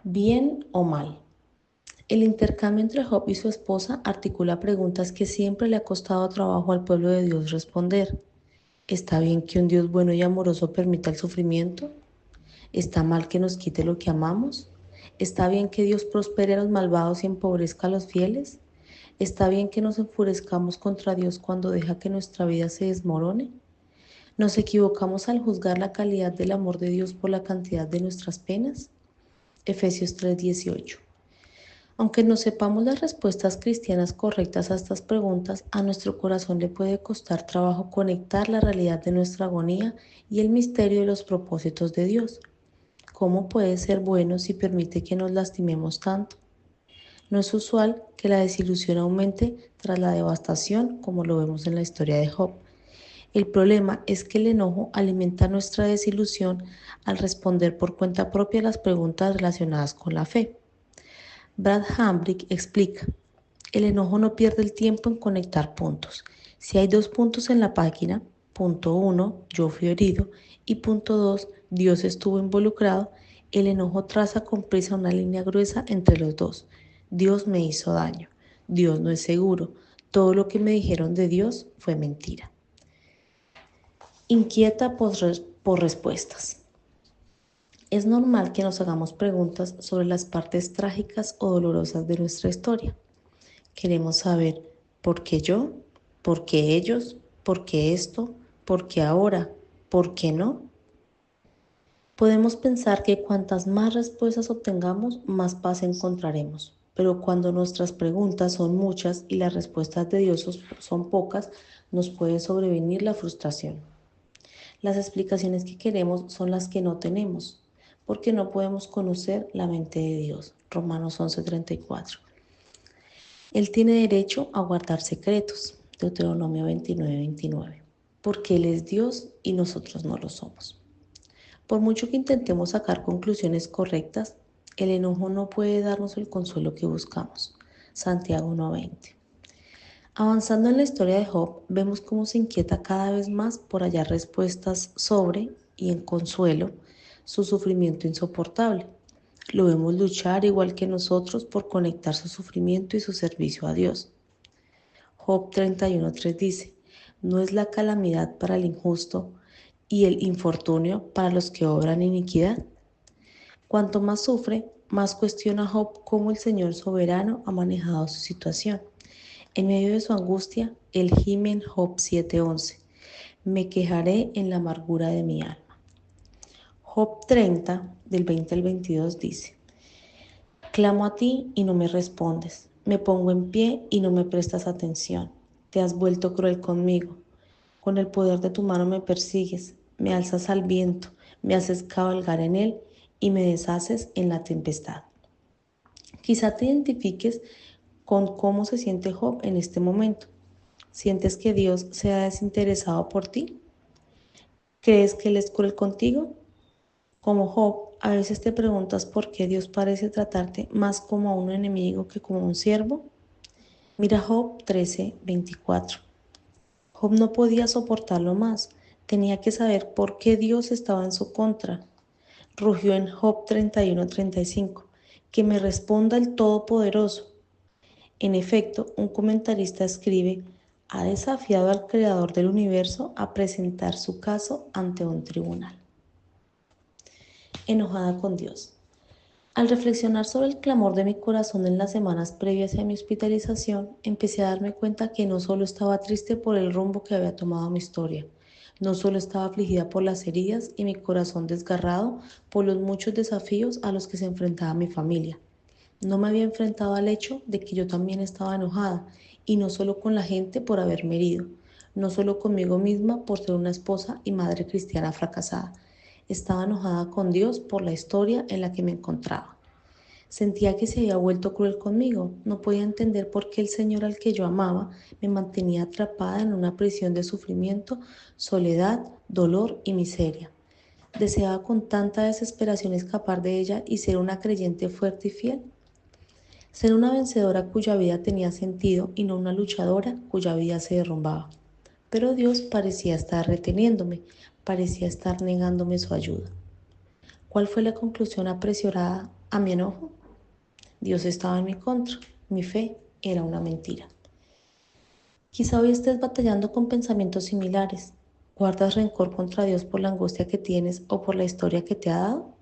¿Bien o mal? El intercambio entre Job y su esposa articula preguntas que siempre le ha costado trabajo al pueblo de Dios responder. ¿Está bien que un Dios bueno y amoroso permita el sufrimiento? ¿Está mal que nos quite lo que amamos? ¿Está bien que Dios prospere a los malvados y empobrezca a los fieles? ¿Está bien que nos enfurezcamos contra Dios cuando deja que nuestra vida se desmorone? ¿Nos equivocamos al juzgar la calidad del amor de Dios por la cantidad de nuestras penas? Efesios 3:18. Aunque no sepamos las respuestas cristianas correctas a estas preguntas, a nuestro corazón le puede costar trabajo conectar la realidad de nuestra agonía y el misterio de los propósitos de Dios. ¿Cómo puede ser bueno si permite que nos lastimemos tanto? No es usual que la desilusión aumente tras la devastación, como lo vemos en la historia de Job. El problema es que el enojo alimenta nuestra desilusión al responder por cuenta propia las preguntas relacionadas con la fe. Brad Hambrick explica: el enojo no pierde el tiempo en conectar puntos. Si hay dos puntos en la página, punto 1, yo fui herido, y punto 2, Dios estuvo involucrado, el enojo traza con prisa una línea gruesa entre los dos. Dios me hizo daño. Dios no es seguro. Todo lo que me dijeron de Dios fue mentira. Inquieta por respuestas. Es normal que nos hagamos preguntas sobre las partes trágicas o dolorosas de nuestra historia. Queremos saber por qué yo, por qué ellos, por qué esto, por qué ahora, por qué no. Podemos pensar que cuantas más respuestas obtengamos, más paz encontraremos. Pero cuando nuestras preguntas son muchas y las respuestas de Dios son pocas, nos puede sobrevenir la frustración. Las explicaciones que queremos son las que no tenemos, porque no podemos conocer la mente de Dios. Romanos 11:34. Él tiene derecho a guardar secretos. Deuteronomio 29:29. Porque Él es Dios y nosotros no lo somos. Por mucho que intentemos sacar conclusiones correctas, el enojo no puede darnos el consuelo que buscamos. Santiago 1:20. Avanzando en la historia de Job, vemos cómo se inquieta cada vez más por hallar respuestas sobre, y en consuelo, su sufrimiento insoportable. Lo vemos luchar igual que nosotros por conectar su sufrimiento y su servicio a Dios. Job 31:3 dice: no es la calamidad para el injusto y el infortunio para los que obran iniquidad. Cuanto más sufre, más cuestiona Job cómo el Señor soberano ha manejado su situación. En medio de su angustia, él gime en Job 7:11: me quejaré en la amargura de mi alma. Job 30, del 20 al 22 dice: clamo a ti y no me respondes. Me pongo en pie y no me prestas atención. Te has vuelto cruel conmigo. Con el poder de tu mano me persigues, me alzas al viento, me haces cabalgar en él y me deshaces en la tempestad. Quizá te identifiques con cómo se siente Job en este momento. ¿Sientes que Dios se ha desinteresado por ti? ¿Crees que Él es cruel contigo? Como Job, a veces te preguntas por qué Dios parece tratarte más como a un enemigo que como a un siervo. Mira Job 13:24. Job no podía soportarlo más. Tenía que saber por qué Dios estaba en su contra. Rugió en Job 31:35: que me responda el Todopoderoso. En efecto, un comentarista escribe: ha desafiado al Creador del universo a presentar su caso ante un tribunal. Enojada con Dios. Al reflexionar sobre el clamor de mi corazón en las semanas previas a mi hospitalización, empecé a darme cuenta que no solo estaba triste por el rumbo que había tomado mi historia, no solo estaba afligida por las heridas y mi corazón desgarrado por los muchos desafíos a los que se enfrentaba mi familia. No me había enfrentado al hecho de que yo también estaba enojada, y no solo con la gente por haberme herido, no solo conmigo misma por ser una esposa y madre cristiana fracasada. Estaba enojada con Dios por la historia en la que me encontraba. Sentía que se había vuelto cruel conmigo. No podía entender por qué el Señor al que yo amaba me mantenía atrapada en una prisión de sufrimiento, soledad, dolor y miseria. Deseaba con tanta desesperación escapar de ella y ser una creyente fuerte y fiel. Ser una vencedora cuya vida tenía sentido y no una luchadora cuya vida se derrumbaba. Pero Dios parecía estar reteniéndome, parecía estar negándome su ayuda. ¿Cuál fue la conclusión apresurada a mi enojo. Dios estaba en mi contra. Mi fe era una mentira. Quizá hoy estés batallando con pensamientos similares. ¿Guardas rencor contra Dios por la angustia que tienes o por la historia que te ha dado?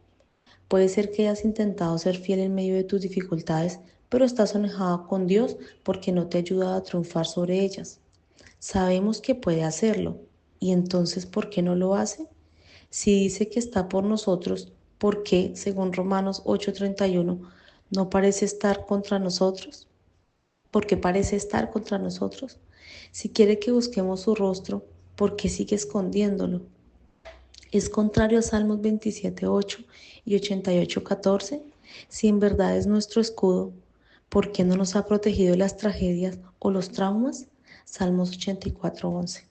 Puede ser que hayas intentado ser fiel en medio de tus dificultades, pero estás enojado con Dios porque no te ha ayudado a triunfar sobre ellas. Sabemos que puede hacerlo. ¿Y entonces por qué no lo hace? Si dice que está por nosotros, ¿por qué, según Romanos 8:31, no parece estar contra nosotros? ¿Por qué parece estar contra nosotros? Si quiere que busquemos su rostro, ¿por qué sigue escondiéndolo? ¿Es contrario a Salmos 27:8 y 88:14? Si en verdad es nuestro escudo, ¿por qué no nos ha protegido de las tragedias o los traumas? Salmos 84:11.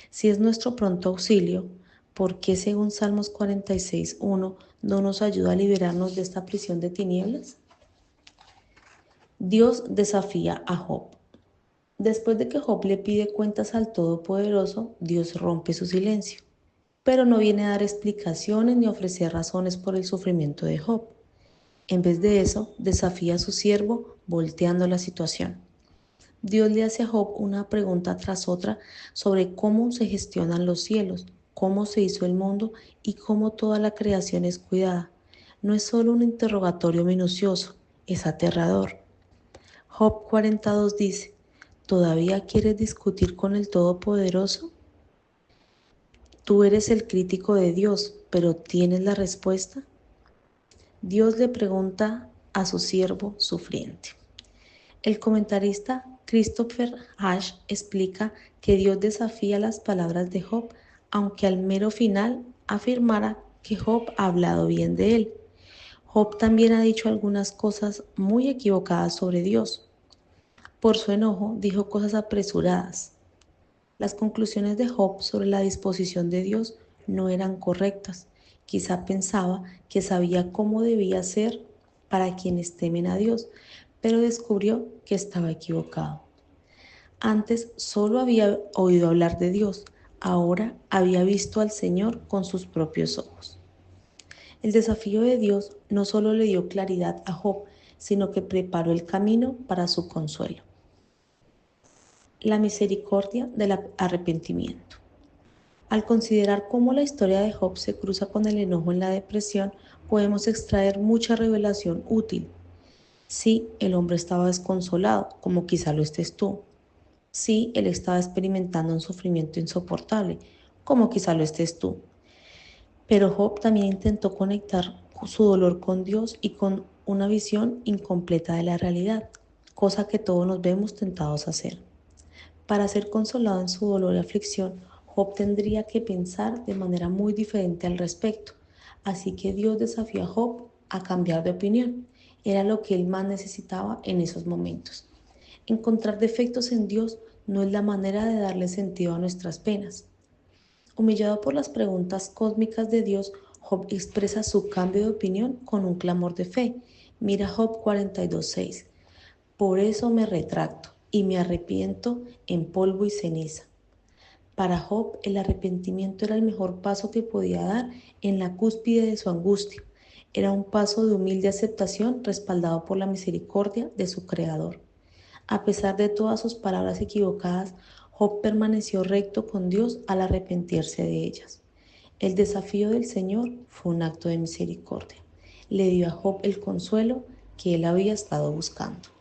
Si es nuestro pronto auxilio, ¿por qué según Salmos 46:1 no nos ayuda a liberarnos de esta prisión de tinieblas? Dios desafía a Job. Después de que Job le pide cuentas al Todopoderoso, Dios rompe su silencio, pero no viene a dar explicaciones ni a ofrecer razones por el sufrimiento de Job. En vez de eso, desafía a su siervo volteando la situación. Dios le hace a Job una pregunta tras otra sobre cómo se gestionan los cielos, cómo se hizo el mundo y cómo toda la creación es cuidada. No es solo un interrogatorio minucioso, es aterrador. Job 42 dice, ¿todavía quieres discutir con el Todopoderoso? Tú eres el crítico de Dios, pero ¿tienes la respuesta? Dios le pregunta a su siervo sufriente. El comentarista Christopher Ash explica que Dios desafía las palabras de Job, aunque al mero final afirmara que Job ha hablado bien de él. Job también ha dicho algunas cosas muy equivocadas sobre Dios. Por su enojo dijo cosas apresuradas. Las conclusiones de Job sobre la disposición de Dios no eran correctas. Quizá pensaba que sabía cómo debía ser para quienes temen a Dios, pero descubrió que estaba equivocado. Antes solo había oído hablar de Dios, ahora había visto al Señor con sus propios ojos. El desafío de Dios no solo le dio claridad a Job, sino que preparó el camino para su consuelo. La misericordia del arrepentimiento. Al considerar cómo la historia de Job se cruza con el enojo en la depresión, podemos extraer mucha revelación útil. Sí, el hombre estaba desconsolado, como quizá lo estés tú. Sí, él estaba experimentando un sufrimiento insoportable, como quizá lo estés tú. Pero Job también intentó conectar su dolor con Dios y con una visión incompleta de la realidad, cosa que todos nos vemos tentados a hacer. Para ser consolado en su dolor y aflicción, Job tendría que pensar de manera muy diferente al respecto. Así que Dios desafió a Job a cambiar de opinión. Era lo que él más necesitaba en esos momentos. Encontrar defectos en Dios no es la manera de darle sentido a nuestras penas. Humillado por las preguntas cósmicas de Dios, Job expresa su cambio de opinión con un clamor de fe. Mira Job 42:6. Por eso me retracto y me arrepiento en polvo y ceniza. Para Job, el arrepentimiento era el mejor paso que podía dar en la cúspide de su angustia. Era un paso de humilde aceptación respaldado por la misericordia de su Creador. A pesar de todas sus palabras equivocadas, Job permaneció recto con Dios al arrepentirse de ellas. El desafío del Señor fue un acto de misericordia. Le dio a Job el consuelo que él había estado buscando.